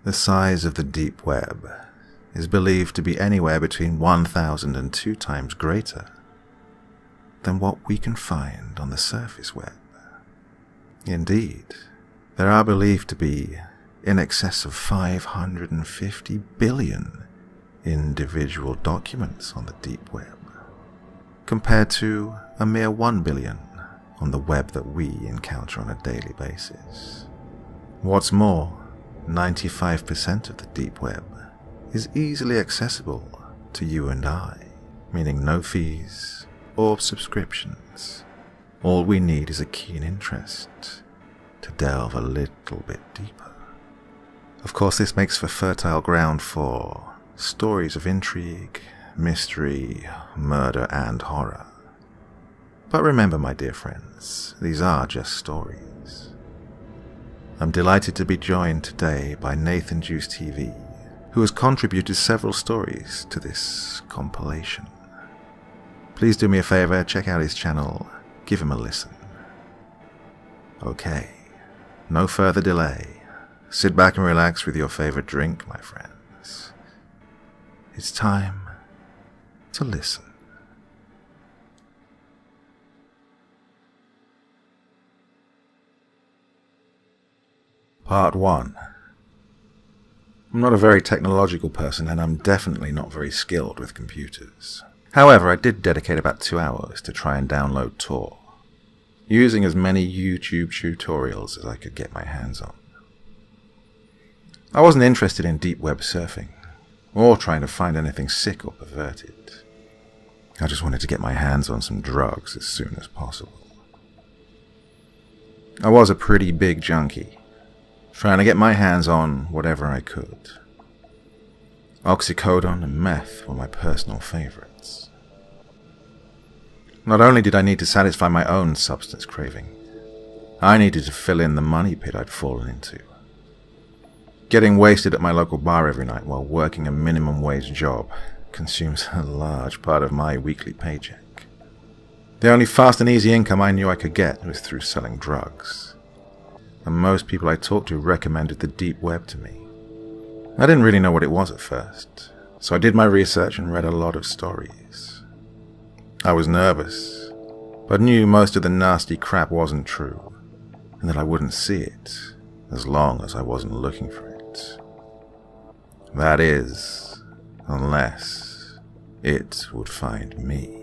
The size of the deep web is believed to be anywhere between 1,000 and 2 times greater than what we can find on the surface web. Indeed, there are believed to be in excess of 550 billion individual documents on the deep web, compared to a mere 1 billion on the web that we encounter on a daily basis. What's more, 95% of the deep web is easily accessible to you and I, meaning no fees or subscriptions. All we need is a keen interest to delve a little bit deeper. Of course, this makes for fertile ground for stories of intrigue, mystery, murder, and horror. But remember, my dear friends, these are just stories. I'm delighted to be joined today by Nathan Juice TV, who has contributed several stories to this compilation. Please do me a favor, check out his channel, give him a listen. Okay, no further delay. Sit back and relax with your favorite drink, my friends. It's time to listen. Part 1. I'm not a very technological person, and I'm definitely not very skilled with computers. However, I did dedicate about 2 hours to try and download Tor, using as many YouTube tutorials as I could get my hands on. I wasn't interested in deep web surfing, or trying to find anything sick or perverted. I just wanted to get my hands on some drugs as soon as possible. I was a pretty big junkie, trying to get my hands on whatever I could. Oxycodone and meth were my personal favorites. Not only did I need to satisfy my own substance craving, I needed to fill in the money pit I'd fallen into. Getting wasted at my local bar every night while working a minimum wage job consumes a large part of my weekly paycheck. The only fast and easy income I knew I could get was through selling drugs, and most people I talked to recommended the deep web to me. I didn't really know what it was at first, so I did my research and read a lot of stories. I was nervous, but knew most of the nasty crap wasn't true, and that I wouldn't see it as long as I wasn't looking for it. That is, unless it would find me.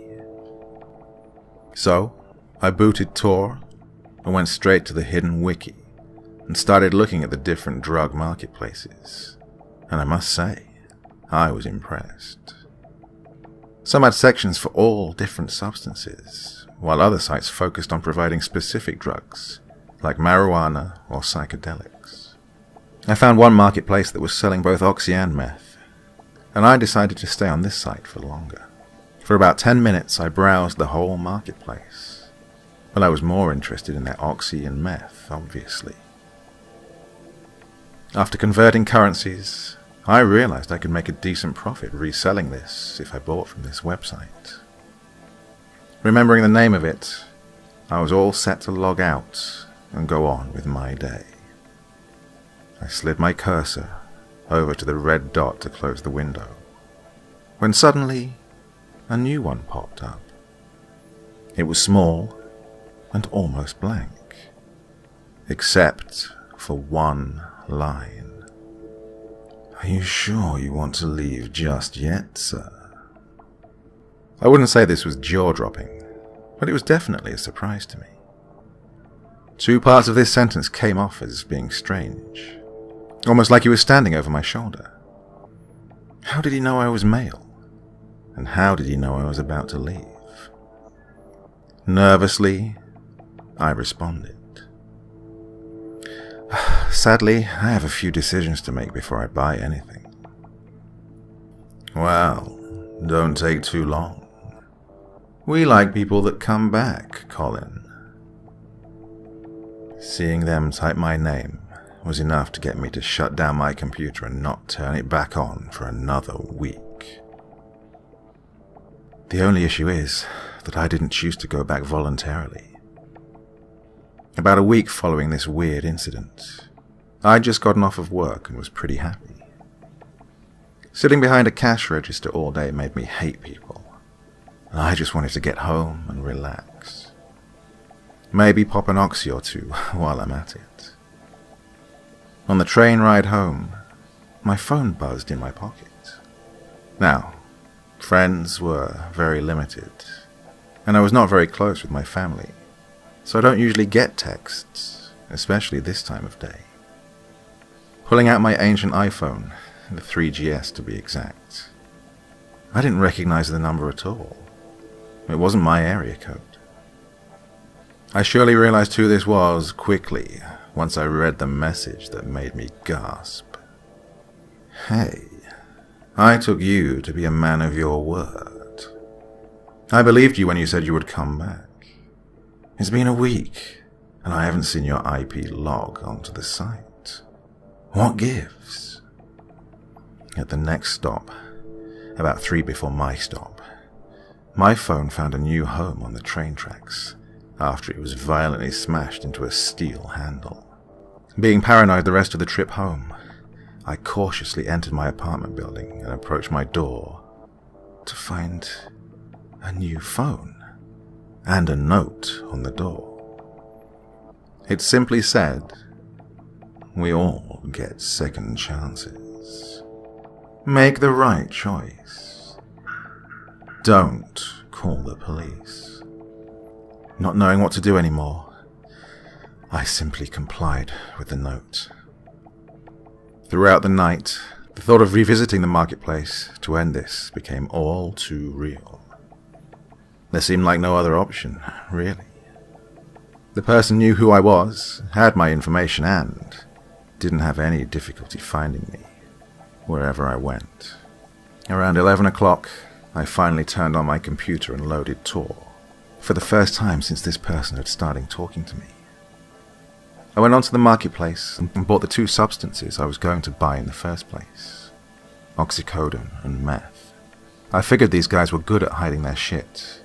So, I booted Tor and went straight to the hidden wiki and started looking at the different drug marketplaces, and I must say, I was impressed. Some had sections for all different substances, while other sites focused on providing specific drugs, like marijuana or psychedelics. I found one marketplace that was selling both oxy and meth, and I decided to stay on this site for longer. For about 10 minutes I browsed the whole marketplace, but I was more interested in their oxy and meth, obviously. After converting currencies, I realized I could make a decent profit reselling this if I bought from this website. Remembering the name of it, I was all set to log out and go on with my day. I slid my cursor over to the red dot to close the window, when suddenly a new one popped up. It was small and almost blank, except for one line. "Are you sure you want to leave just yet, sir?" I wouldn't say this was jaw-dropping, but it was definitely a surprise to me. 2 parts of this sentence came off as being strange, almost like he was standing over my shoulder. How did he know I was male? And how did he know I was about to leave? Nervously, I responded. "Sadly, I have a few decisions to make before I buy anything." "Well, don't take too long. We like people that come back, Colin." Seeing them type my name was enough to get me to shut down my computer and not turn it back on for another week. The only issue is that I didn't choose to go back voluntarily. About a week following this weird incident, I'd just gotten off of work and was pretty happy. Sitting behind a cash register all day made me hate people, and I just wanted to get home and relax. Maybe pop an oxy or two while I'm at it. On the train ride home, my phone buzzed in my pocket. Now, friends were very limited, and I was not very close with my family, so I don't usually get texts, especially this time of day. Pulling out my ancient iPhone, the 3GS to be exact, I didn't recognize the number at all. It wasn't my area code. I surely realized who this was quickly once I read the message that made me gasp. Hey, I took you to be a man of your word. I believed you when you said you would come back. It's been a week, and I haven't seen your IP log onto the site. What gives? At the next stop, about 3 before my stop, my phone found a new home on the train tracks after it was violently smashed into a steel handle. Being paranoid the rest of the trip home, I cautiously entered my apartment building and approached my door to find a new phone and a note on the door. It simply said, "We all get second chances. Make the right choice. Don't call the police." Not knowing what to do anymore, I simply complied with the note. Throughout the night, the thought of revisiting the marketplace to end this became all too real. There seemed like no other option, really. The person knew who I was, had my information, and didn't have any difficulty finding me wherever I went. Around 11 o'clock, I finally turned on my computer and loaded Tor, for the first time since this person had started talking to me. I went onto the marketplace and bought the 2 substances I was going to buy in the first place, oxycodone and meth. I figured these guys were good at hiding their shit,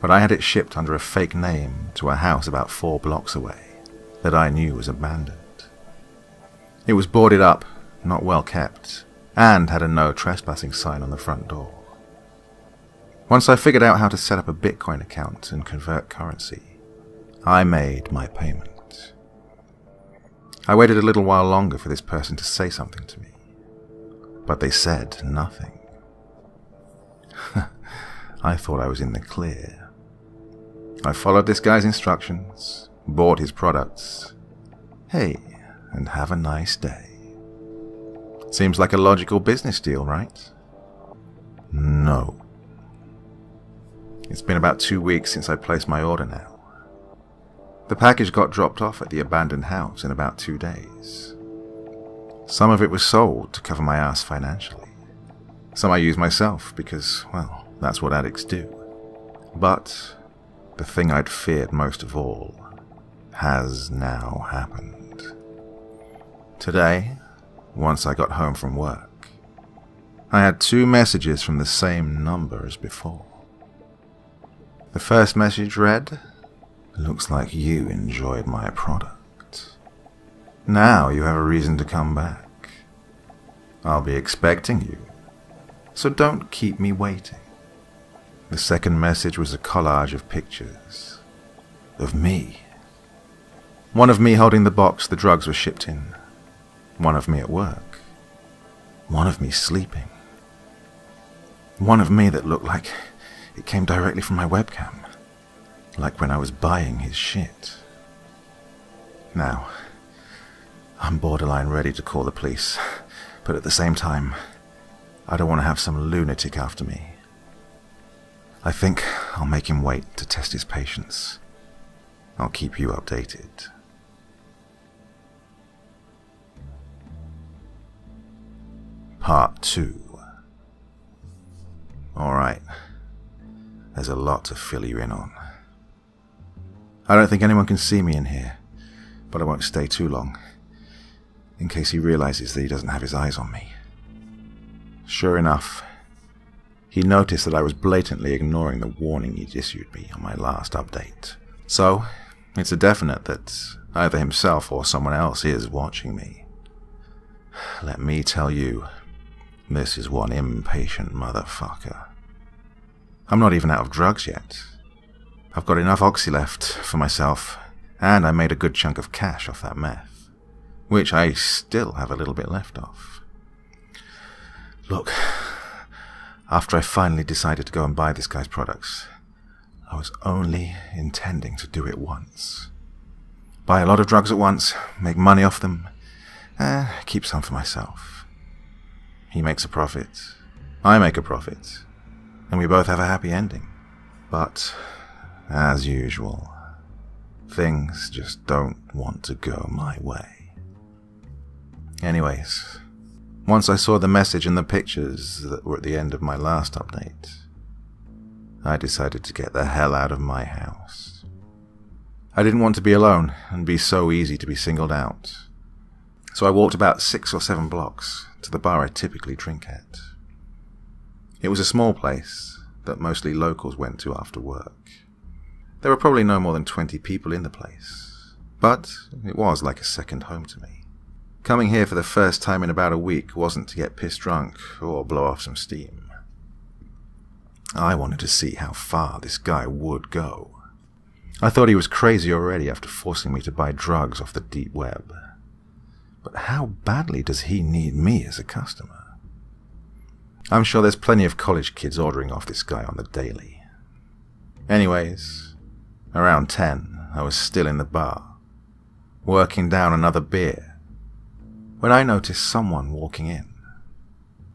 but I had it shipped under a fake name to a house about 4 blocks away that I knew was abandoned. It was boarded up, not well kept, and had a no trespassing sign on the front door. Once I figured out how to set up a Bitcoin account and convert currency, I made my payment. I waited a little while longer for this person to say something to me, but they said nothing. I thought I was in the clear. I followed this guy's instructions, bought his products. Hey, and have a nice day. Seems like a logical business deal, right? No. It's been about 2 weeks since I placed my order now. The package got dropped off at the abandoned house in about 2 days. Some of it was sold to cover my ass financially. Some I used myself because, well, that's what addicts do. But the thing I'd feared most of all has now happened. Today, once I got home from work, I had 2 messages from the same number as before. The first message read, "Looks like you enjoyed my product. Now you have a reason to come back. I'll be expecting you, so don't keep me waiting." The second message was a collage of pictures of me. One of me holding the box the drugs were shipped in. One of me at work. One of me sleeping. One of me that looked like it came directly from my webcam, like when I was buying his shit. Now, I'm borderline ready to call the police, but at the same time, I don't want to have some lunatic after me. I think I'll make him wait to test his patience. I'll keep you updated. Part 2. Alright, there's a lot to fill you in on. I don't think anyone can see me in here, but I won't stay too long, in case he realizes that he doesn't have his eyes on me. Sure enough, he noticed that I was blatantly ignoring the warning he'd issued me on my last update. So, it's a definite that either himself or someone else is watching me. let me tell you, this is one impatient motherfucker. I'm not even out of drugs yet. I've got enough oxy left for myself, and I made a good chunk of cash off that meth, which I still have a little bit left of. Look, after I finally decided to go and buy this guy's products, I was only intending to do it once. Buy a lot of drugs at once, make money off them, and keep some for myself. He makes a profit, I make a profit, and we both have a happy ending. But, as usual, things just don't want to go my way. Anyways, once I saw the message and the pictures that were at the end of my last update, I decided to get the hell out of my house. I didn't want to be alone and be so easy to be singled out, so I walked about 6 or 7 blocks to the bar I typically drink at. It was a small place that mostly locals went to after work. There were probably no more than 20 people in the place, but it was like a second home to me. Coming here for the first time in about a week wasn't to get pissed drunk or blow off some steam. I wanted to see how far this guy would go. I thought he was crazy already after forcing me to buy drugs off the deep web. But how badly does he need me as a customer? I'm sure there's plenty of college kids ordering off this guy on the daily. Anyways, around 10, I was still in the bar, working down another beer, when I noticed someone walking in,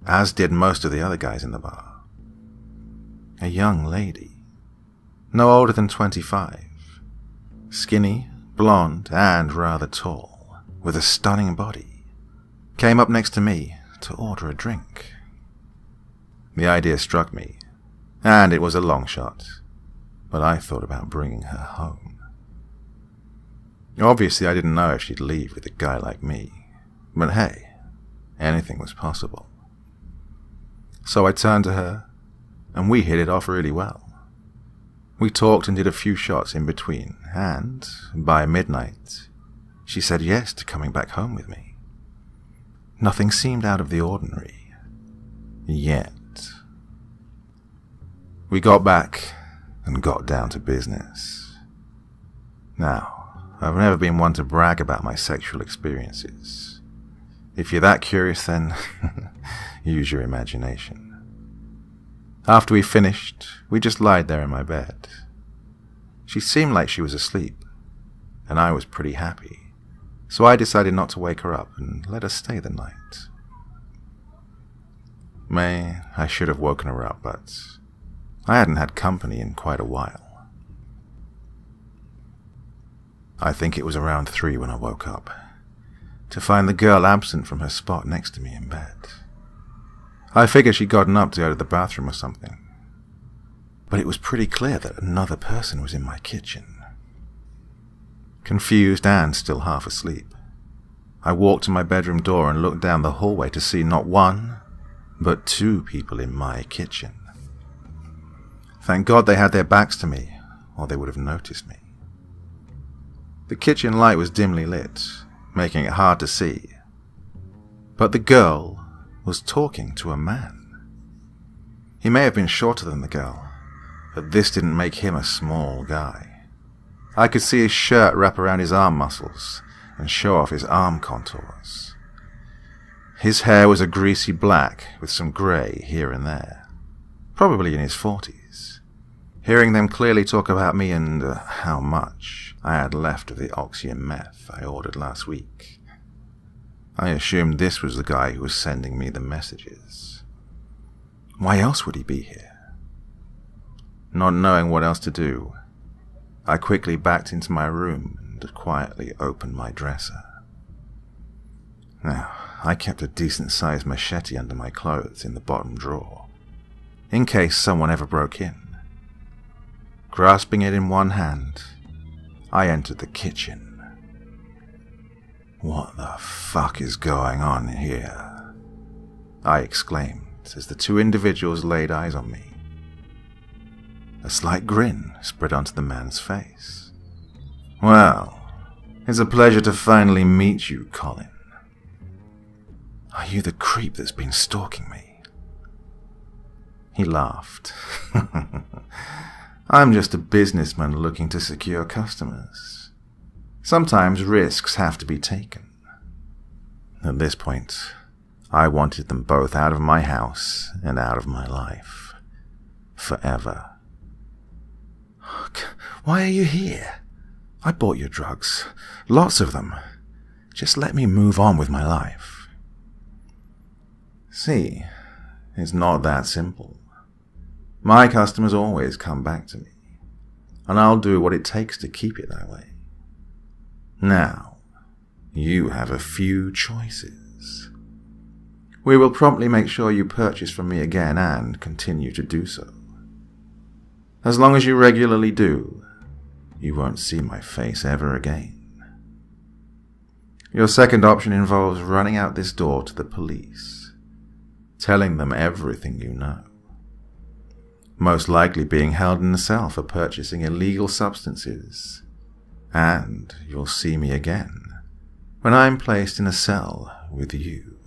as did most of the other guys in the bar. A young lady, no older than 25, skinny, blonde, and rather tall, with a stunning body, came up next to me to order a drink. The idea struck me, and it was a long shot, but I thought about bringing her home. Obviously, I didn't know if she'd leave with a guy like me, but hey, anything was possible. So I turned to her, and we hit it off really well. We talked and did a few shots in between, and by midnight, she said yes to coming back home with me. Nothing seemed out of the ordinary, yet. We got back and got down to business. Now, I've never been one to brag about my sexual experiences. If you're that curious, then use your imagination. After we finished, we just lied there in my bed. She seemed like she was asleep, and I was pretty happy, so I decided not to wake her up and let her stay the night. I should have woken her up, but I hadn't had company in quite a while. I think it was around 3 when I woke up, to find the girl absent from her spot next to me in bed. I figured she'd gotten up to go to the bathroom or something, but it was pretty clear that another person was in my kitchen. Confused and still half asleep, I walked to my bedroom door and looked down the hallway to see not 1, but 2 people in my kitchen. Thank God they had their backs to me, or they would have noticed me. The kitchen light was dimly lit, making it hard to see, but the girl was talking to a man. He may have been shorter than the girl, but this didn't make him a small guy. I could see his shirt wrap around his arm muscles and show off his arm contours. His hair was a greasy black with some grey here and there, probably in his 40s. Hearing them clearly talk about me and how much I had left of the oxy and meth I ordered last week, I assumed this was the guy who was sending me the messages. Why else would he be here? Not knowing what else to do, I quickly backed into my room and quietly opened my dresser. Now, I kept a decent-sized machete under my clothes in the bottom drawer, in case someone ever broke in. Grasping it in one hand, I entered the kitchen. "What the fuck is going on here?" I exclaimed as the 2 individuals laid eyes on me. A slight grin spread onto the man's face. "Well, it's a pleasure to finally meet you, Colin." Are you the creep that's been stalking me? He laughed. I'm just a businessman looking to secure customers. Sometimes risks have to be taken. At this point, I wanted them both out of my house and out of my life. Forever. Why are you here? I bought your drugs. Lots of them. Just let me move on with my life. See, it's not that simple. My customers always come back to me, and I'll do what it takes to keep it that way. Now, you have a few choices. We will promptly make sure you purchase from me again and continue to do so. As long as you regularly do, you won't see my face ever again. Your second option involves running out this door to the police, telling them everything you know. Most likely being held in a cell for purchasing illegal substances. And you'll see me again when I'm placed in a cell with you.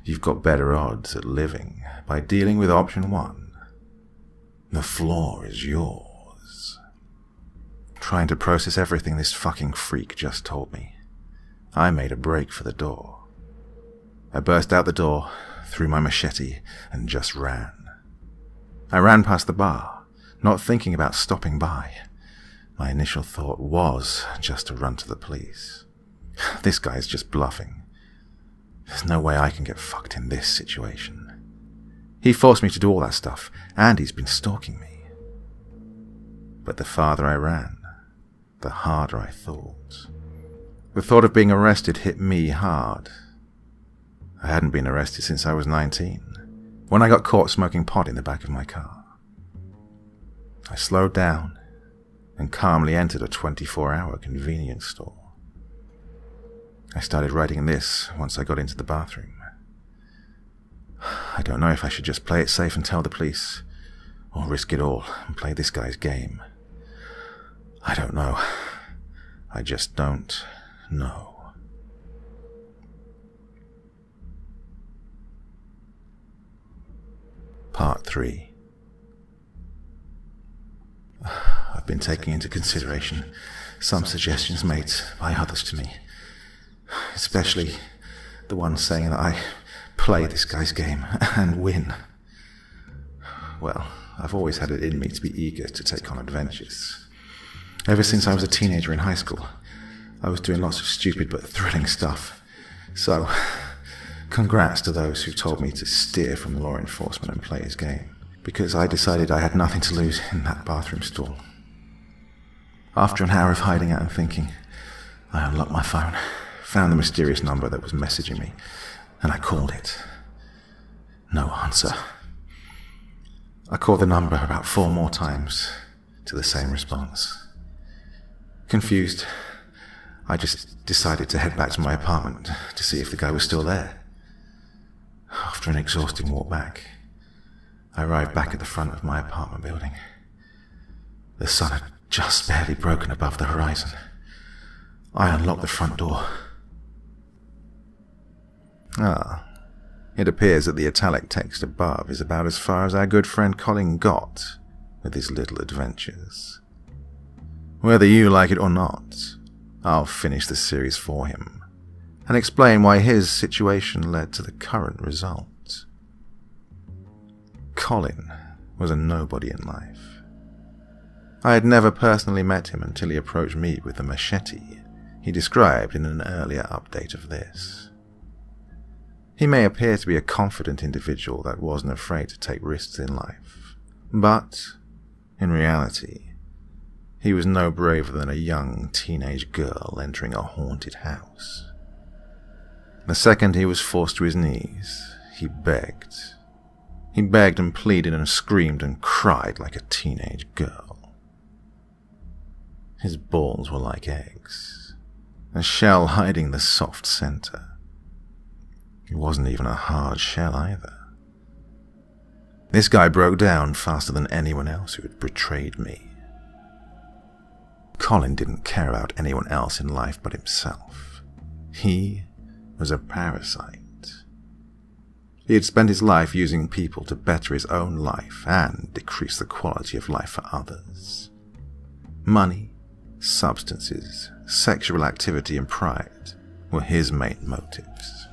You've got better odds at living by dealing with option 1. The floor is yours. Trying to process everything this fucking freak just told me, I made a break for the door. I burst out the door, threw my machete, and just ran. I ran past the bar, not thinking about stopping by. My initial thought was just to run to the police. This guy's just bluffing. There's no way I can get fucked in this situation. He forced me to do all that stuff, and he's been stalking me. But the farther I ran, the harder I thought. The thought of being arrested hit me hard. I hadn't been arrested since I was 19, when I got caught smoking pot in the back of my car. I slowed down and calmly entered a 24-hour convenience store. I started writing this once I got into the bathroom. I don't know if I should just play it safe and tell the police, or risk it all and play this guy's game. I don't know. I just don't know. Part 3. I've been taking into consideration some suggestions made by others to me, especially the one saying that I play this guy's game and win. Well, I've always had it in me to be eager to take on adventures. Ever since I was a teenager in high school, I was doing lots of stupid but thrilling stuff. So, congrats to those who told me to steer from law enforcement and play his game, because I decided I had nothing to lose in that bathroom stall. After an hour of hiding out and thinking, I unlocked my phone, found the mysterious number that was messaging me, and I called it. No answer. I called the number about 4 more times to the same response. Confused, I just decided to head back to my apartment to see if the guy was still there. After an exhausting walk back, I arrived back at the front of my apartment building. The sun had just barely broken above the horizon. I unlocked the front door. It appears that the italic text above is about as far as our good friend Colin got with his little adventures. Whether you like it or not, I'll finish the series for him and explain why his situation led to the current result. Colin was a nobody in life. I had never personally met him until he approached me with the machete he described in an earlier update of this. He may appear to be a confident individual that wasn't afraid to take risks in life, but, in reality, he was no braver than a young teenage girl entering a haunted house. The second he was forced to his knees, he begged. He begged and pleaded and screamed and cried like a teenage girl. His balls were like eggs, a shell hiding the soft center. It wasn't even a hard shell either. This guy broke down faster than anyone else who had betrayed me. Colin didn't care about anyone else in life but himself. He was a parasite. He had spent his life using people to better his own life and decrease the quality of life for others. Money, substances, sexual activity and pride were his main motives.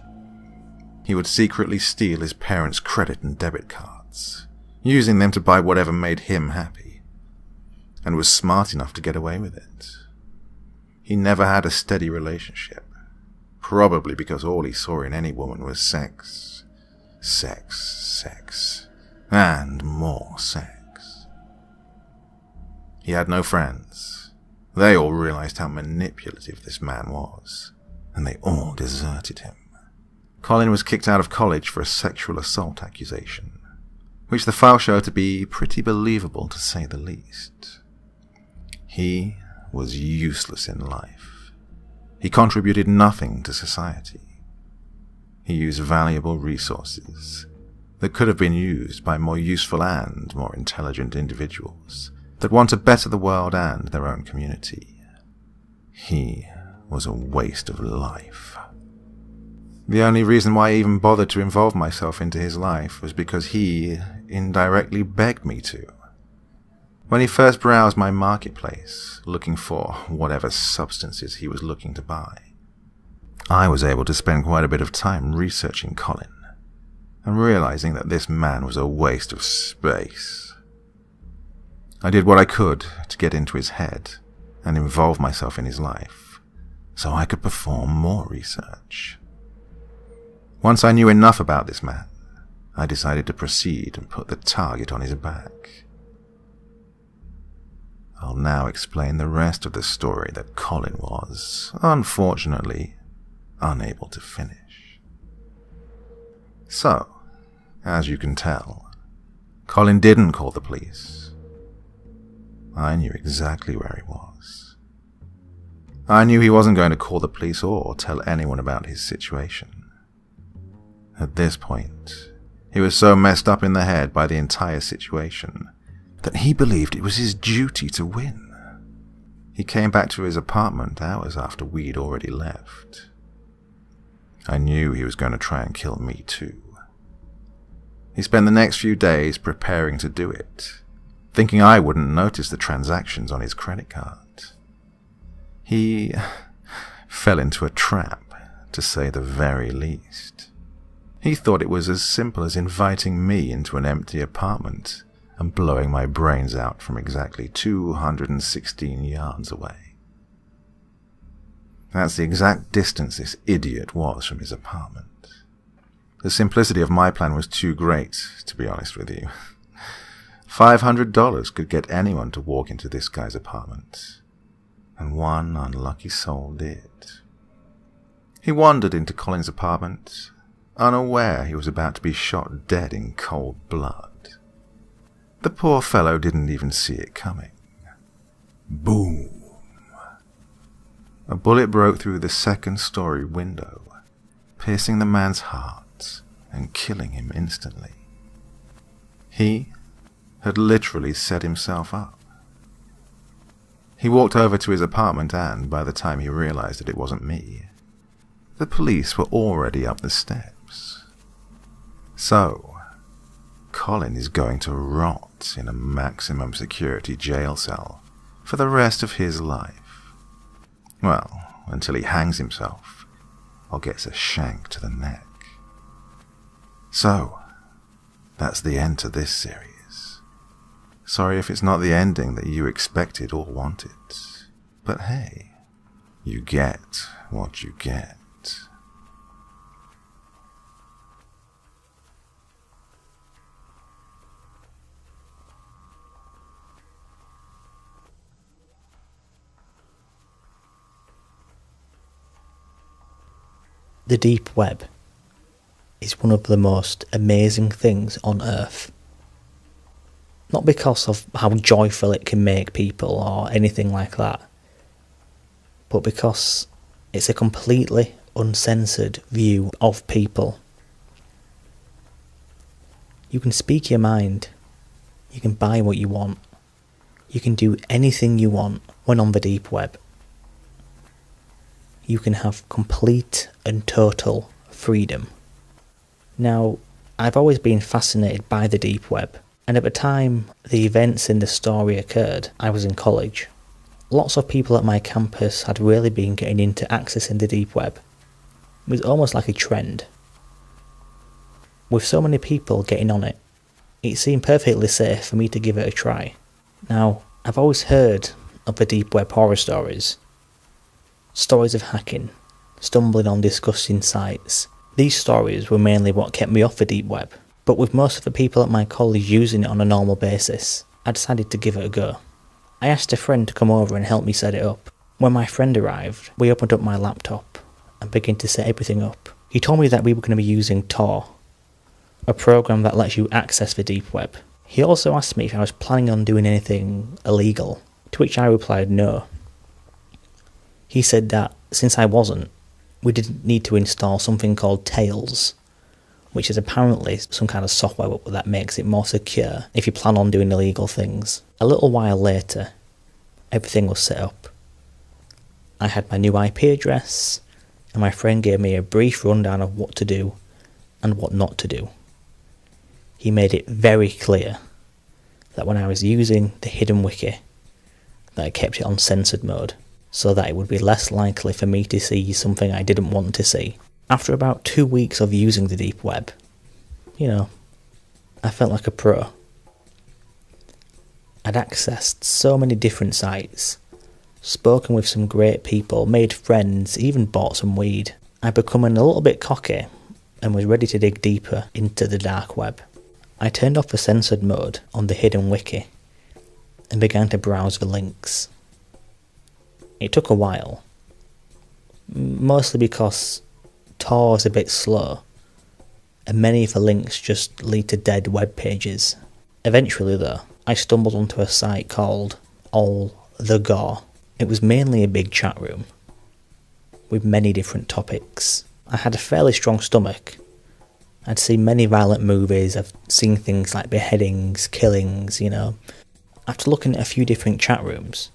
He would secretly steal his parents' credit and debit cards, using them to buy whatever made him happy, and was smart enough to get away with it. He never had a steady relationship, probably because all he saw in any woman was sex, sex, sex, and more sex. He had no friends. They all realized how manipulative this man was, and they all deserted him. Colin was kicked out of college for a sexual assault accusation, which the file showed to be pretty believable to say the least. He was useless in life. He contributed nothing to society. He used valuable resources that could have been used by more useful and more intelligent individuals that want to better the world and their own community. He was a waste of life. The only reason why I even bothered to involve myself into his life was because he indirectly begged me to. When he first browsed my marketplace, looking for whatever substances he was looking to buy, I was able to spend quite a bit of time researching Colin and realizing that this man was a waste of space. I did what I could to get into his head and involve myself in his life so I could perform more research. Once I knew enough about this man, I decided to proceed and put the target on his back. I'll now explain the rest of the story that Colin was, unfortunately, unable to finish. So, as you can tell, Colin didn't call the police. I knew exactly where he was. I knew he wasn't going to call the police or tell anyone about his situation. At this point, he was so messed up in the head by the entire situation that he believed it was his duty to win. He came back to his apartment hours after we'd already left. I knew he was going to try and kill me too. He spent the next few days preparing to do it, thinking I wouldn't notice the transactions on his credit card. He fell into a trap, to say the very least. He thought it was as simple as inviting me into an empty apartment and blowing my brains out from exactly 216 yards away. That's the exact distance this idiot was from his apartment. The simplicity of my plan was too great, to be honest with you. $500 could get anyone to walk into this guy's apartment, and one unlucky soul did. He wandered into Colin's apartment, unaware he was about to be shot dead in cold blood. The poor fellow didn't even see it coming. Boom! A bullet broke through the second-story window, piercing the man's heart and killing him instantly. He had literally set himself up. He walked over to his apartment and, by the time he realized that it wasn't me, the police were already up the steps. So, Colin is going to rot in a maximum security jail cell for the rest of his life. Well, until he hangs himself or gets a shank to the neck. So, that's the end to this series. Sorry if it's not the ending that you expected or wanted, but hey, you get what you get. The deep web is one of the most amazing things on Earth. Not because of how joyful it can make people or anything like that, but because it's a completely uncensored view of people. You can speak your mind, you can buy what you want, you can do anything you want when on the deep web. you can have complete and total freedom. Now, I've always been fascinated by the deep web, and at the time the events in the story occurred, I was in college. Lots of people at my campus had really been getting into accessing the deep web. It was almost like a trend. With so many people getting on it, it seemed perfectly safe for me to give it a try. Now, I've always heard of the deep web horror stories. Stories of hacking, stumbling on disgusting sites. These stories were mainly what kept me off the deep web, but with most of the people at my college using it on a normal basis, I decided to give it a go. I asked a friend to come over and help me set it up. When my friend arrived, we opened up my laptop and began to set everything up. He told me that we were going to be using Tor, a program that lets you access the deep web. He also asked me if I was planning on doing anything illegal, to which I replied no. He said that, since I wasn't, we didn't need to install something called Tails, which is apparently some kind of software that makes it more secure if you plan on doing illegal things. A little while later, everything was set up. I had my new IP address, and my friend gave me a brief rundown of what to do and what not to do. He made it very clear that when I was using the hidden wiki, that I kept it on censored mode, so that it would be less likely for me to see something I didn't want to see. After about 2 weeks of using the deep web, I felt like a pro. I'd accessed so many different sites, spoken with some great people, made friends, even bought some weed. I'd become a little bit cocky and was ready to dig deeper into the dark web. I turned off the censored mode on the hidden wiki and began to browse the links. It took a while, mostly because Tor is a bit slow, and many of the links just lead to dead web pages. Eventually though, I stumbled onto a site called All the Gore. It was mainly a big chat room, with many different topics. I had a fairly strong stomach. I'd seen many violent movies, I've seen things like beheadings, killings, After looking at a few different chat rooms,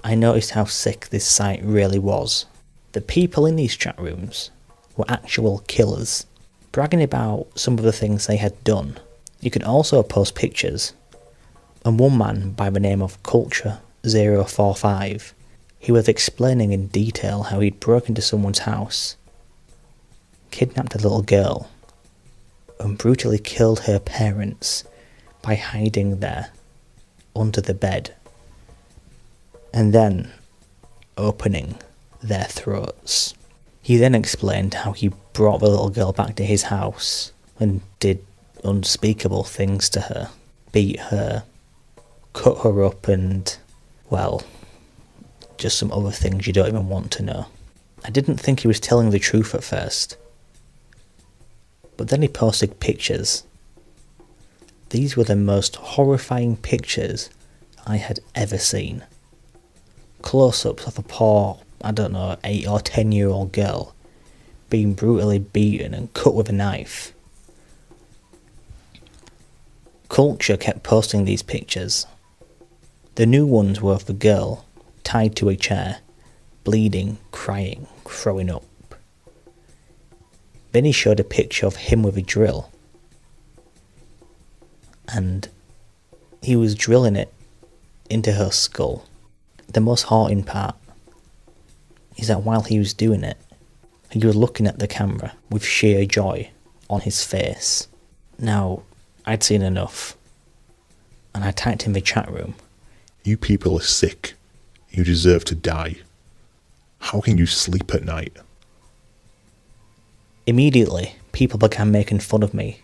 I noticed how sick this site really was. The people in these chat rooms were actual killers, bragging about some of the things they had done. You could also post pictures, and one man by the name of Culture045, he was explaining in detail how he'd broken into someone's house, kidnapped a little girl, and brutally killed her parents by hiding there under the bed, and then opening their throats. He then explained how he brought the little girl back to his house and did unspeakable things to her, beat her, cut her up, and, just some other things you don't even want to know. I didn't think he was telling the truth at first, but then he posted pictures. These were the most horrifying pictures I had ever seen. Close-ups of a poor, 8 or 10-year-old girl being brutally beaten and cut with a knife. Culture kept posting these pictures. The new ones were of the girl tied to a chair, bleeding, crying, throwing up. Then he showed a picture of him with a drill, and he was drilling it into her skull. The most haunting part is that while he was doing it, he was looking at the camera with sheer joy on his face. Now, I'd seen enough, and I typed in the chat room, "You people are sick. You deserve to die. How can you sleep at night?" Immediately, people began making fun of me,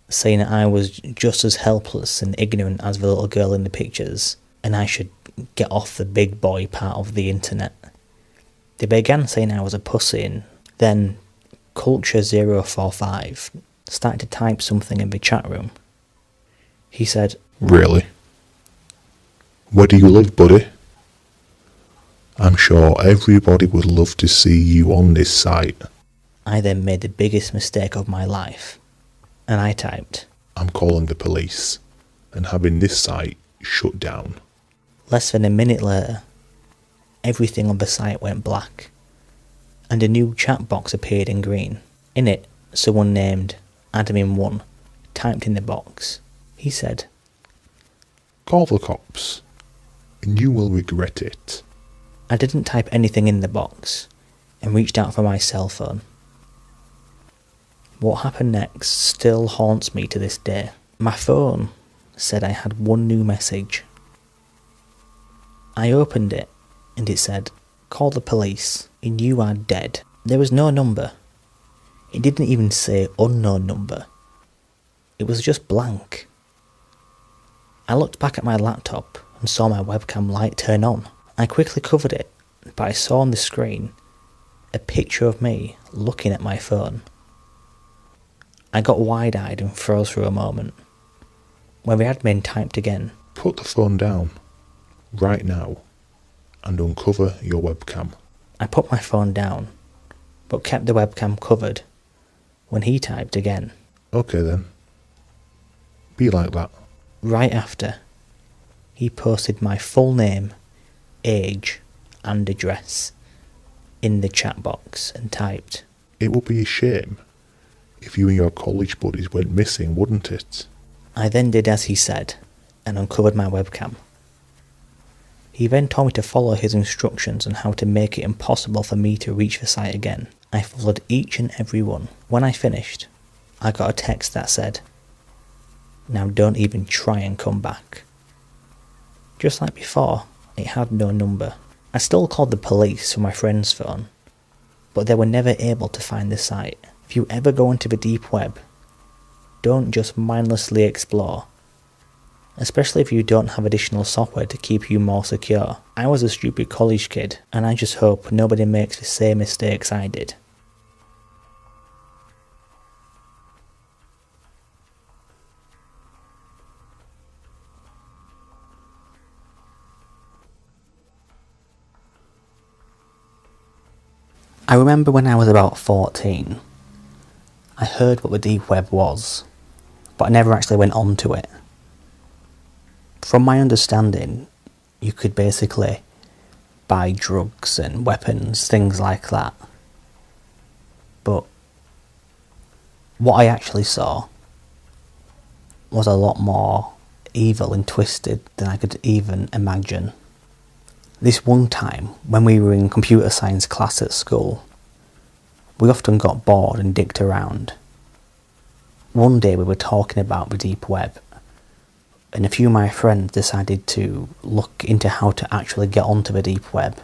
saying that I was just as helpless and ignorant as the little girl in the pictures, and I should get off the big boy part of the internet. They began saying I was a pussy, and then Culture045 started to type something in the chat room. He said, "Really? Where do you live, buddy? I'm sure everybody would love to see you on this site." I then made the biggest mistake of my life, and I typed, "I'm calling the police and having this site shut down." Less than a minute later, everything on the site went black, and a new chat box appeared in green. In it, someone named Admin1 typed in the box. He said, "Call the cops, and you will regret it." I didn't type anything in the box and reached out for my cell phone. What happened next still haunts me to this day. My phone said I had one new message. I opened it and it said, "Call the police and you are dead." There was no number. It didn't even say unknown number. It was just blank. I looked back at my laptop and saw my webcam light turn on. I quickly covered it, but I saw on the screen a picture of me looking at my phone. I got wide-eyed and froze for a moment, when the admin typed again. "Put the phone down, right now, and uncover your webcam." I put my phone down, but kept the webcam covered, when he typed again. "Okay then. Be like that." Right after, he posted my full name, age, and address in the chat box and typed, "It would be a shame if you and your college buddies went missing, wouldn't it?" I then did as he said and uncovered my webcam. He then told me to follow his instructions on how to make it impossible for me to reach the site again. I followed each and every one. When I finished, I got a text that said, "Now don't even try and come back." Just like before, it had no number. I still called the police from my friend's phone, but they were never able to find the site. If you ever go into the deep web, don't just mindlessly explore, especially if you don't have additional software to keep you more secure. I was a stupid college kid, and I just hope nobody makes the same mistakes I did. I remember when I was about 14, I heard what the deep web was, but I never actually went onto it. From my understanding, you could basically buy drugs and weapons, things like that. But what I actually saw was a lot more evil and twisted than I could even imagine. This one time, when we were in computer science class at school, we often got bored and dicked around. One day we were talking about the deep web, and a few of my friends decided to look into how to actually get onto the deep web.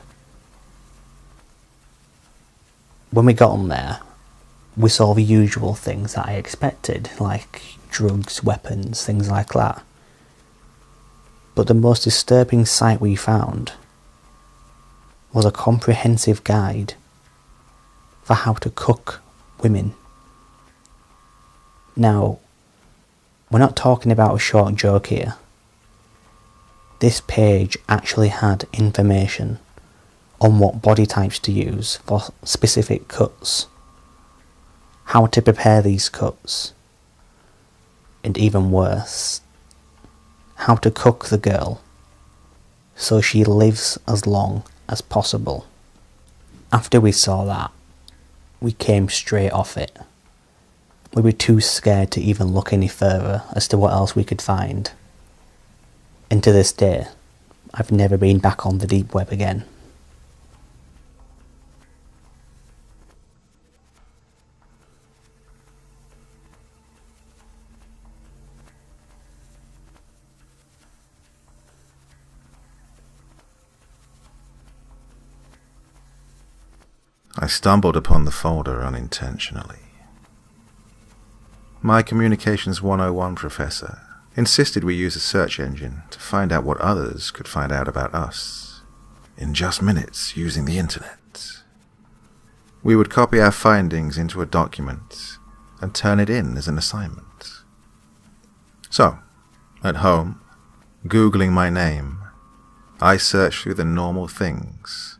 When we got on there, we saw the usual things that I expected, like drugs, weapons, things like that. But the most disturbing sight we found was a comprehensive guide for how to cook women. Now, we're not talking about a short joke here. This page actually had information on what body types to use for specific cuts, how to prepare these cuts, and even worse, how to cook the girl so she lives as long as possible. After we saw that, we came straight off it. We were too scared to even look any further as to what else we could find. And to this day, I've never been back on the deep web again. I stumbled upon the folder unintentionally. My Communications 101 professor insisted we use a search engine to find out what others could find out about us in just minutes using the internet. We would copy our findings into a document and turn it in as an assignment. So, at home, Googling my name, I searched through the normal things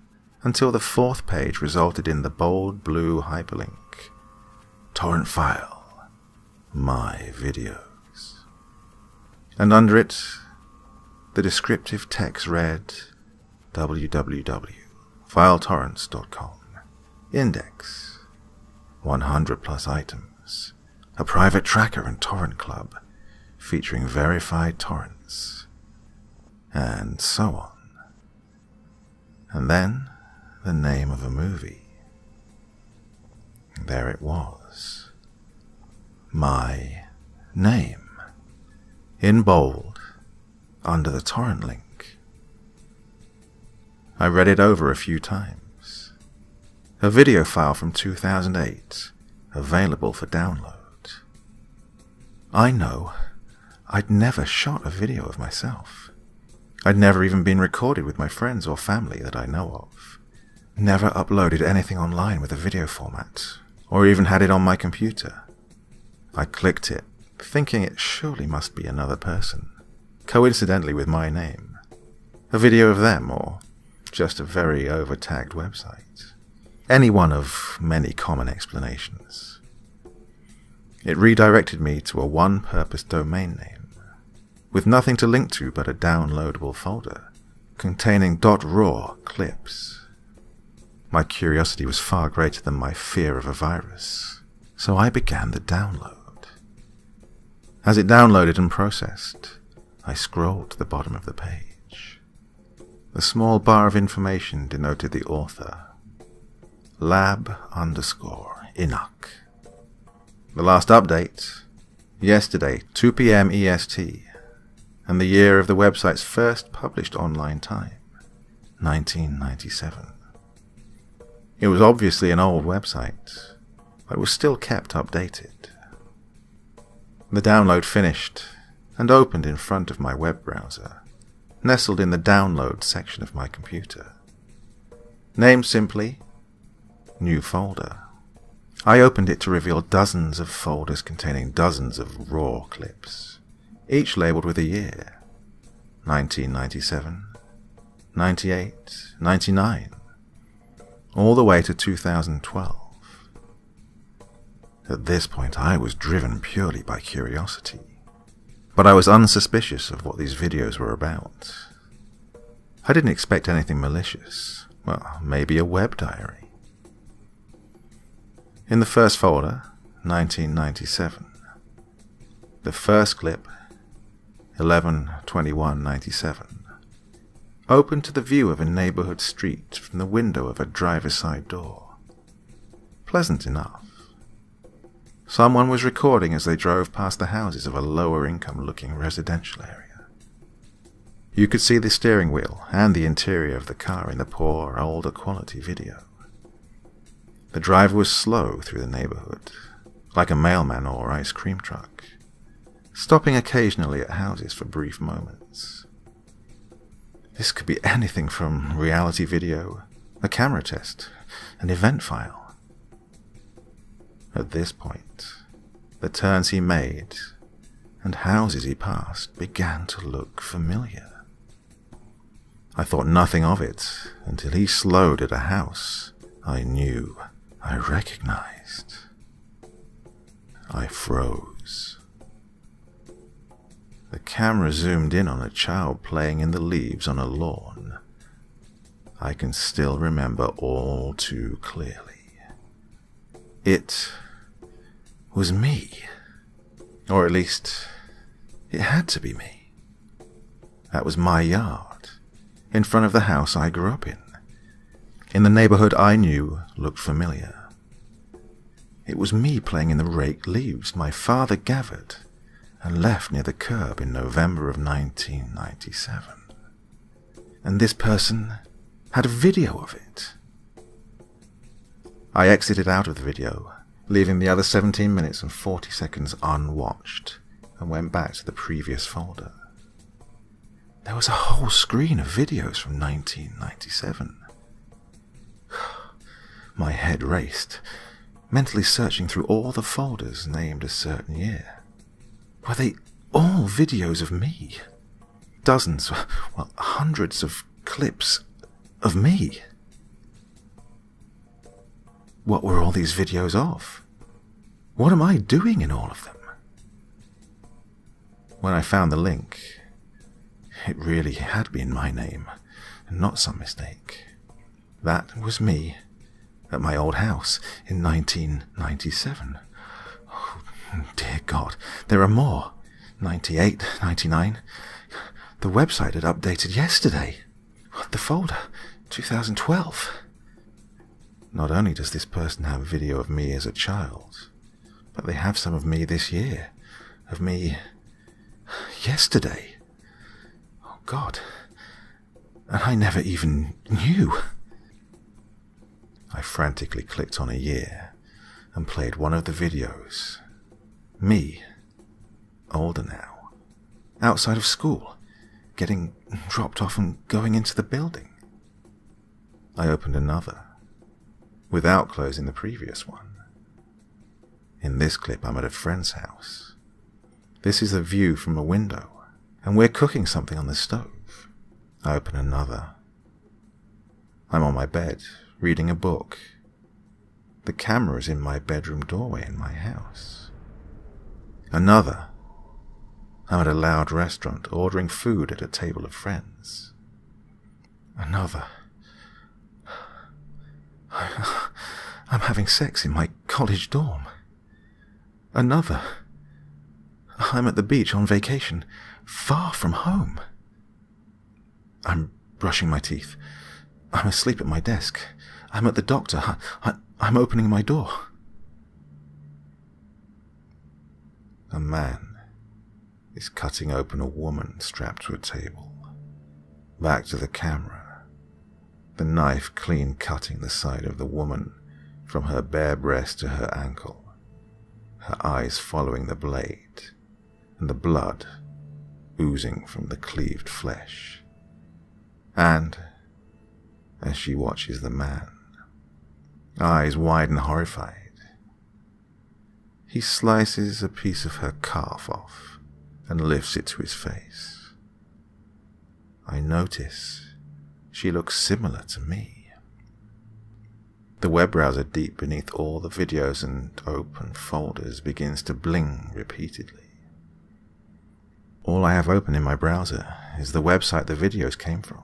until the fourth page resulted in the bold blue hyperlink, torrent file, my videos. And under it, the descriptive text read, www. filetorrents.com, index, 100 plus items, a private tracker and torrent club featuring verified torrents, and so on. And then the name of a movie. There it was. My name, in bold, under the torrent link. I read it over a few times. A video file from 2008, available for download. I know I'd never shot a video of myself. I'd never even been recorded with my friends or family that I know of. Never uploaded anything online with a video format, or even had it on my computer. I clicked it, thinking it surely must be another person, coincidentally with my name. A video of them, or just a very over-tagged website. Any one of many common explanations. It redirected me to a one-purpose domain name, with nothing to link to but a downloadable folder containing .raw clips. My curiosity was far greater than my fear of a virus, so I began the download. As it downloaded and processed, I scrolled to the bottom of the page. The small bar of information denoted the author, Lab_Enoch. The last update, yesterday, 2 p.m. EST, and the year of the website's first published online time, 1997. It was obviously an old website, but was still kept updated. The download finished and opened in front of my web browser, nestled in the download section of my computer. Named simply, New Folder. I opened it to reveal dozens of folders containing dozens of raw clips, each labeled with a year, 1997, 98, 99, all the way to 2012. At this point, I was driven purely by curiosity, but I was unsuspicious of what these videos were about. I didn't expect anything malicious, well, maybe a web diary. In the first folder, 1997, the first clip, 11/21/97, opened to the view of a neighborhood street from the window of a driver's side door. Pleasant enough. Someone was recording as they drove past the houses of a lower-income-looking residential area. You could see the steering wheel and the interior of the car in the poor, older-quality video. The driver was slow through the neighborhood, like a mailman or ice cream truck, stopping occasionally at houses for brief moments. This could be anything from reality video, a camera test, an event file. At this point, the turns he made and houses he passed began to look familiar. I thought nothing of it until he slowed at a house I knew, I recognized. I froze. The camera zoomed in on a child playing in the leaves on a lawn. I can still remember all too clearly. It was me. Or at least, it had to be me. That was my yard, in front of the house I grew up in the neighborhood I knew looked familiar. It was me playing in the raked leaves my father gathered and left near the curb in November of 1997. And this person had a video of it. I exited out of the video, leaving the other 17 minutes and 40 seconds unwatched, and went back to the previous folder. There was a whole screen of videos from 1997. My head raced, mentally searching through all the folders named a certain year. Were they all videos of me? Dozens, well, hundreds of clips of me. What were all these videos of? What am I doing in all of them? When I found the link, it really had been my name, and not some mistake. That was me at my old house in 1997. Oh, dear God, there are more. 98, 99. The website had updated yesterday. The folder, 2012. Not only does this person have video of me as a child, but they have some of me this year, of me yesterday. Oh God, and I never even knew. I frantically clicked on a year and played one of the videos. Me, older now, outside of school, getting dropped off and going into the building. I opened another, without closing the previous one. In this clip, I'm at a friend's house. This is a view from a window, and we're cooking something on the stove. I open another. I'm on my bed, reading a book. The camera is in my bedroom doorway in my house. Another. I'm at a loud restaurant, ordering food at a table of friends. Another. I'm having sex in my college dorm. Another. I'm at the beach on vacation, far from home. I'm brushing my teeth. I'm asleep at my desk. I'm at the doctor. I'm opening my door. A man is cutting open a woman strapped to a table. Back to the camera. The knife clean cutting the side of the woman from her bare breast to her ankle. Her eyes following the blade, and the blood oozing from the cleaved flesh. And, as she watches the man, eyes wide and horrified, he slices a piece of her calf off and lifts it to his face. I notice she looks similar to me. The web browser deep beneath all the videos and open folders begins to bling repeatedly. All I have open in my browser is the website the videos came from.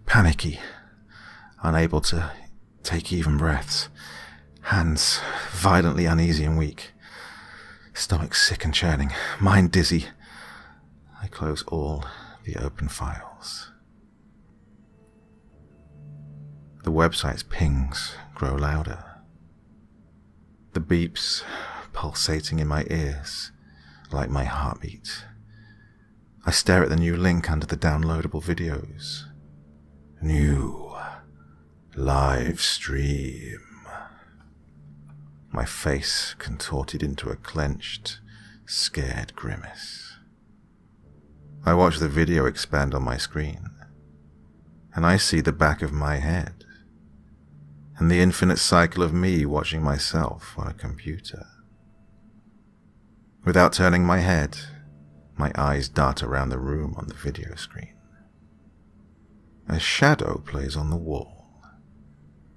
Panicky, unable to take even breaths, hands violently uneasy and weak, stomach sick and churning, mind dizzy. I close all the open files. The website's pings grow louder. The beeps pulsating in my ears like my heartbeat. I stare at the new link under the downloadable videos. New live stream. My face contorted into a clenched, scared grimace. I watch the video expand on my screen, and I see the back of my head, and the infinite cycle of me watching myself on a computer. Without turning my head, my eyes dart around the room on the video screen. A shadow plays on the wall,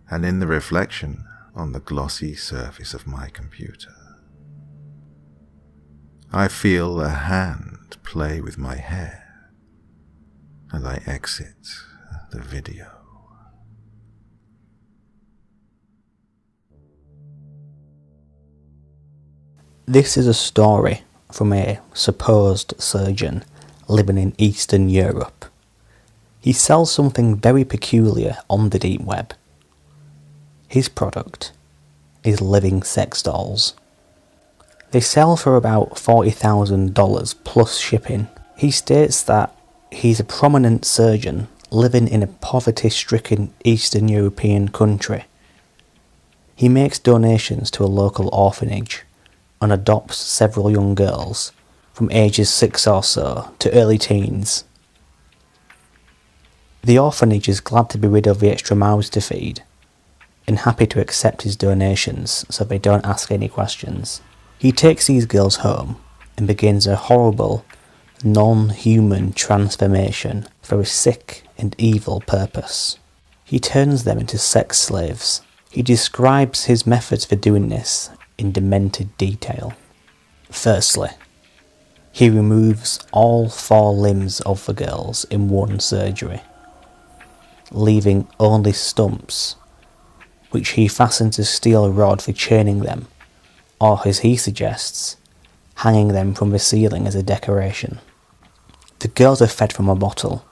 and in the reflection on the glossy surface of my computer, I feel a hand play with my hair, and I exit the video. This is a story from a supposed surgeon living in Eastern Europe. He sells something very peculiar on the deep web. His product is living sex dolls. They sell for about $40,000 plus shipping. He states that he's a prominent surgeon living in a poverty-stricken Eastern European country. He makes donations to a local orphanage and adopts several young girls from ages 6 or so to early teens. The orphanage is glad to be rid of the extra mouths to feed and happy to accept his donations so they don't ask any questions. He takes these girls home and begins a horrible, non-human transformation for a sick and evil purpose. He turns them into sex slaves. He describes his methods for doing this in demented detail. Firstly, he removes all 4 limbs of the girls in one surgery. leaving only stumps, which he fastens a steel rod for chaining them, or as he suggests, hanging them from the ceiling as a decoration. The girls are fed from a bottle,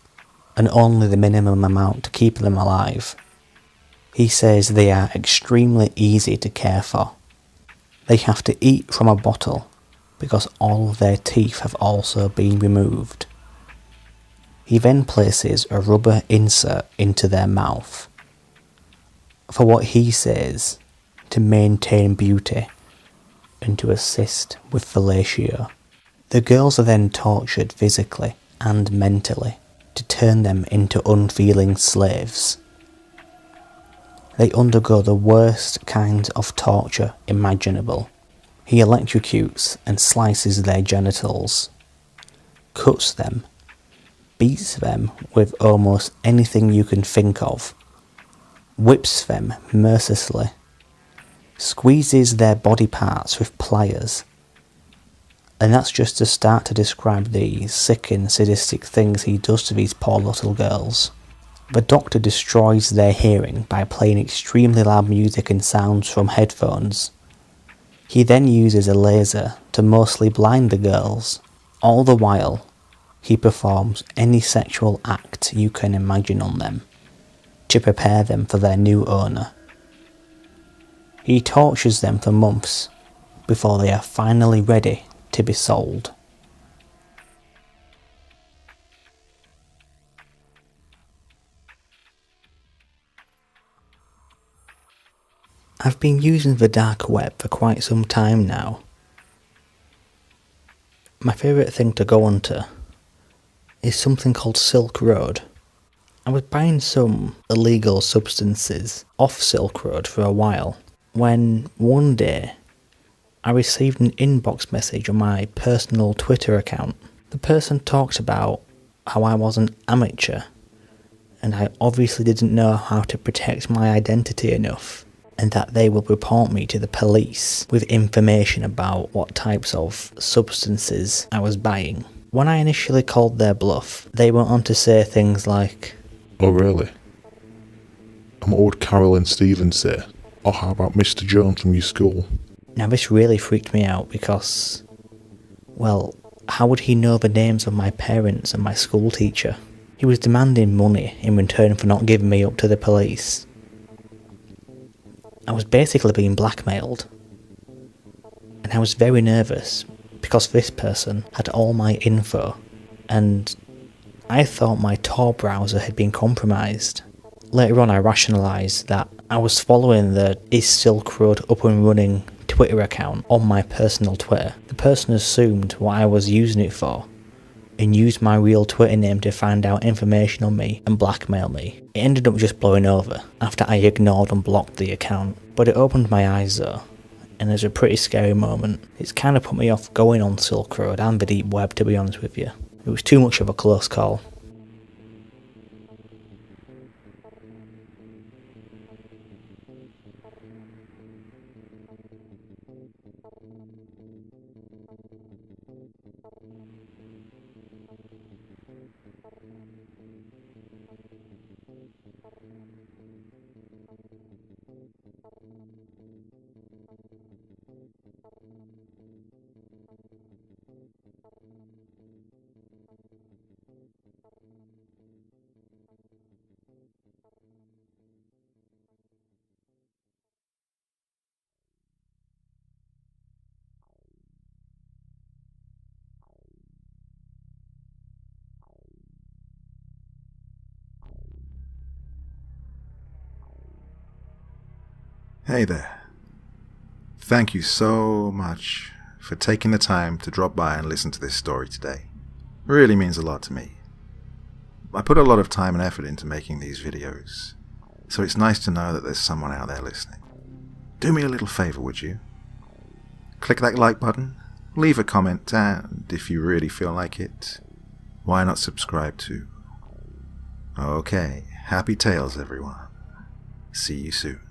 and only the minimum amount to keep them alive. He says they are extremely easy to care for. They have to eat from a bottle because all of their teeth have also been removed. He then places a rubber insert into their mouth, for what he says to maintain beauty and to assist with fellatio. The girls are then tortured physically and mentally to turn them into unfeeling slaves. They undergo the worst kinds of torture imaginable. He electrocutes and slices their genitals, cuts them, beats them with almost anything you can think of, whips them mercilessly, squeezes their body parts with pliers. And that's just to start to describe the sick and sadistic things he does to these poor little girls. The doctor destroys their hearing by playing extremely loud music and sounds from headphones. He then uses a laser to mostly blind the girls. All the while, he performs any sexual act you can imagine on them, to prepare them for their new owner. He tortures them for months before they are finally ready to be sold. I've been using the dark web for quite some time now. My favourite thing to go onto is something called Silk Road. I was buying some illegal substances off Silk Road for a while, when one day I received an inbox message on my personal Twitter account. The person talked about how I was an amateur, and I obviously didn't know how to protect my identity enough, and that they will report me to the police with information about what types of substances I was buying. When I initially called their bluff, they went on to say things like, Oh really? And what would Carolyn Stevens say? Or how about Mr. Jones from your school? Now this really freaked me out because, well, how would he know the names of my parents and my school teacher? He was demanding money in return for not giving me up to the police. I was basically being blackmailed, and I was very nervous because this person had all my info, and I thought my Tor browser had been compromised. Later on I rationalised that I was following the Is Silk Road Up and Running Twitter account on my personal Twitter. The person assumed what I was using it for, and used my real Twitter name to find out information on me and blackmail me. It ended up just blowing over after I ignored and blocked the account, but it opened my eyes though, and it was a pretty scary moment. It's kind of put me off going on Silk Road and the deep web, to be honest with you. It was too much of a close call. Hey there. Thank you so much for taking the time to drop by and listen to this story today. It really means a lot to me. I put a lot of time and effort into making these videos, so it's nice to know that there's someone out there listening. Do me a little favor, would you? Click that like button, leave a comment, and if you really feel like it, why not subscribe too? Okay, happy tales everyone. See you soon.